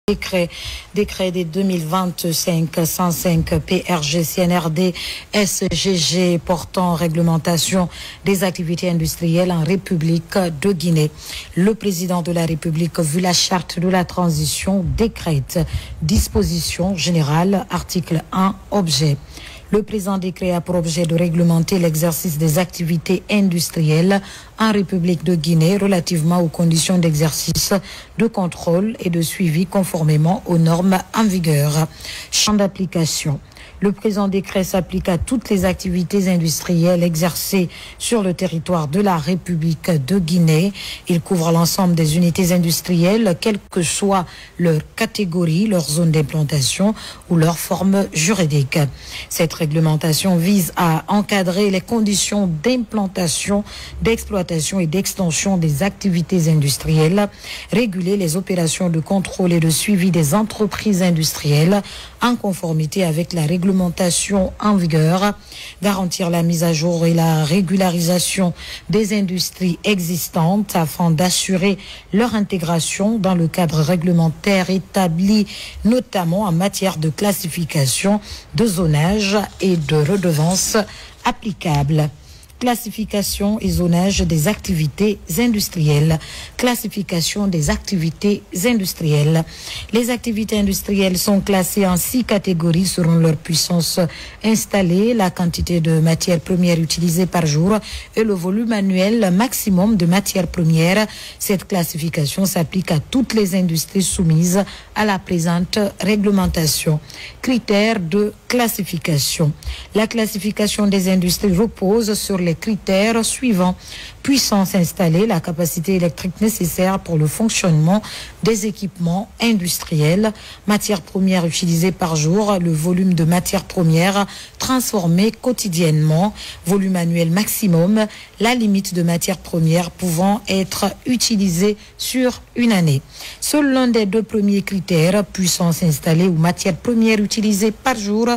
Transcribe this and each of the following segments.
Décret des 2025-105 PRG CNRD SGG portant réglementation des activités industrielles en République de Guinée. Le président de la République, vu la charte de la transition, décrète disposition générale, article 1, objet. Le présent décret a pour objet de réglementer l'exercice des activités industrielles en République de Guinée relativement aux conditions d'exercice, de contrôle et de suivi conformément aux normes en vigueur. Champ d'application. Le présent décret s'applique à toutes les activités industrielles exercées sur le territoire de la République de Guinée. Il couvre l'ensemble des unités industrielles, quelle que soit leur catégorie, leur zone d'implantation ou leur forme juridique. Cette réglementation vise à encadrer les conditions d'implantation, d'exploitation et d'extension des activités industrielles, réguler les opérations de contrôle et de suivi des entreprises industrielles en conformité avec la réglementation en vigueur, garantir la mise à jour et la régularisation des industries existantes afin d'assurer leur intégration dans le cadre réglementaire établi, notamment en matière de classification, de zonage et de redevances applicables. Classification et zonage des activités industrielles. Classification des activités industrielles. Les activités industrielles sont classées en 6 catégories selon leur puissance installée, la quantité de matières premières utilisées par jour et le volume annuel maximum de matières premières. Cette classification s'applique à toutes les industries soumises à la présente réglementation. Critères de classification. La classification des industries repose sur les critères suivants. Puissance installée, la capacité électrique nécessaire pour le fonctionnement des équipements industriels, matières premières utilisées par jour, le volume de matières premières transformées quotidiennement, volume annuel maximum, la limite de matières premières pouvant être utilisées sur une année. Seul l'un des deux premiers critères, puissance installée ou matières premières utilisées par jour,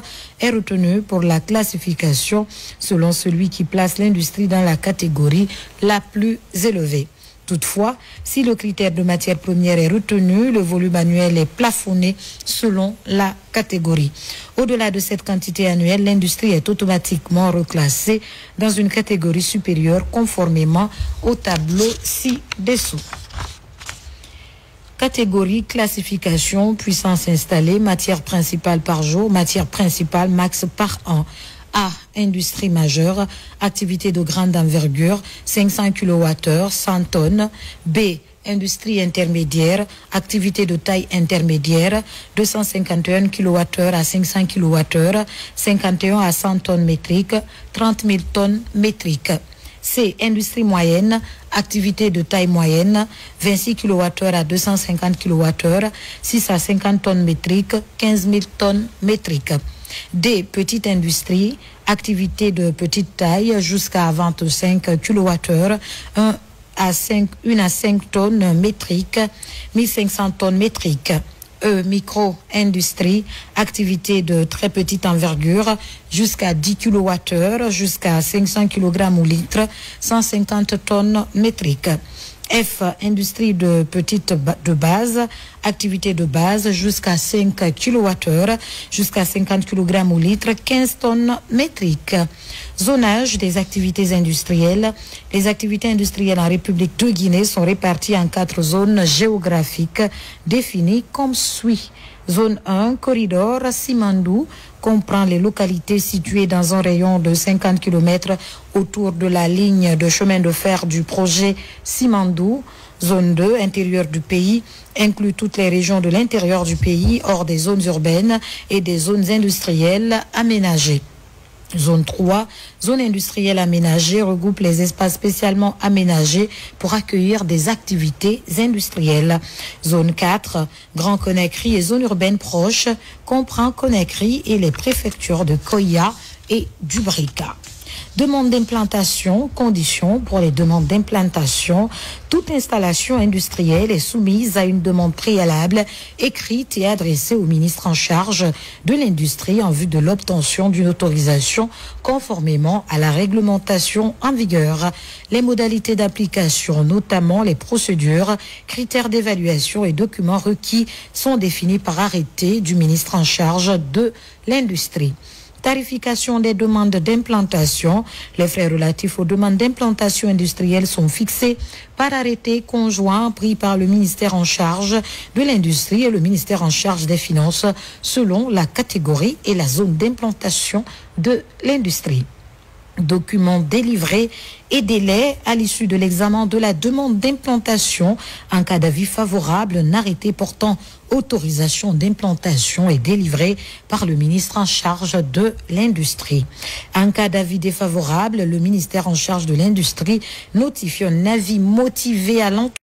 est retenu pour la classification selon celui qui place l'industrie dans la catégorie la plus élevée. Toutefois, si le critère de matière première est retenu, le volume annuel est plafonné selon la catégorie. Au-delà de cette quantité annuelle, l'industrie est automatiquement reclassée dans une catégorie supérieure conformément au tableau ci-dessous. Catégorie, classification, puissance installée, matière principale par jour, matière principale max par an. A. Industrie majeure, activité de grande envergure, 500 kWh, 100 tonnes. B. Industrie intermédiaire, activité de taille intermédiaire, 251 kWh à 500 kWh, 51 à 100 tonnes métriques, 30 000 tonnes métriques. C. Industrie moyenne, activité de taille moyenne, 26 kWh à 250 kWh, 6 à 50 tonnes métriques, 15 000 tonnes métriques. D. Petite industrie, activité de petite taille jusqu'à 25 kWh, 1 à 5 tonnes métriques, 1500 tonnes métriques. E. Micro-industrie, activité de très petite envergure jusqu'à 10 kWh, jusqu'à 500 kg ou litres, 150 tonnes métriques. F. Industrie de base, activité de base jusqu'à 5 kWh, jusqu'à 50 kg ou litres, 15 tonnes métriques. Zonage des activités industrielles. Les activités industrielles en République de Guinée sont réparties en 4 zones géographiques définies comme suit. Zone 1, corridor Simandou, comprend les localités situées dans un rayon de 50 km autour de la ligne de chemin de fer du projet Simandou. Zone 2, intérieur du pays, inclut toutes les régions de l'intérieur du pays, hors des zones urbaines et des zones industrielles aménagées. Zone 3, zone industrielle aménagée, regroupe les espaces spécialement aménagés pour accueillir des activités industrielles. Zone 4, Grand Conakry et zone urbaine proche, comprend Conakry et les préfectures de Koya et Dubrika. Demande d'implantation, conditions pour les demandes d'implantation. Toute installation industrielle est soumise à une demande préalable écrite et adressée au ministre en charge de l'industrie en vue de l'obtention d'une autorisation conformément à la réglementation en vigueur. Les modalités d'application, notamment les procédures, critères d'évaluation et documents requis sont définis par arrêté du ministre en charge de l'industrie. Tarification des demandes d'implantation. Les frais relatifs aux demandes d'implantation industrielle sont fixés par arrêté conjoint pris par le ministère en charge de l'industrie et le ministère en charge des finances selon la catégorie et la zone d'implantation de l'industrie. Documents délivrés et délais à l'issue de l'examen de la demande d'implantation. En cas d'avis favorable, un arrêté portant autorisation d'implantation est délivré par le ministre en charge de l'industrie. En cas d'avis défavorable, le ministère en charge de l'industrie notifie un avis motivé à l'entreprise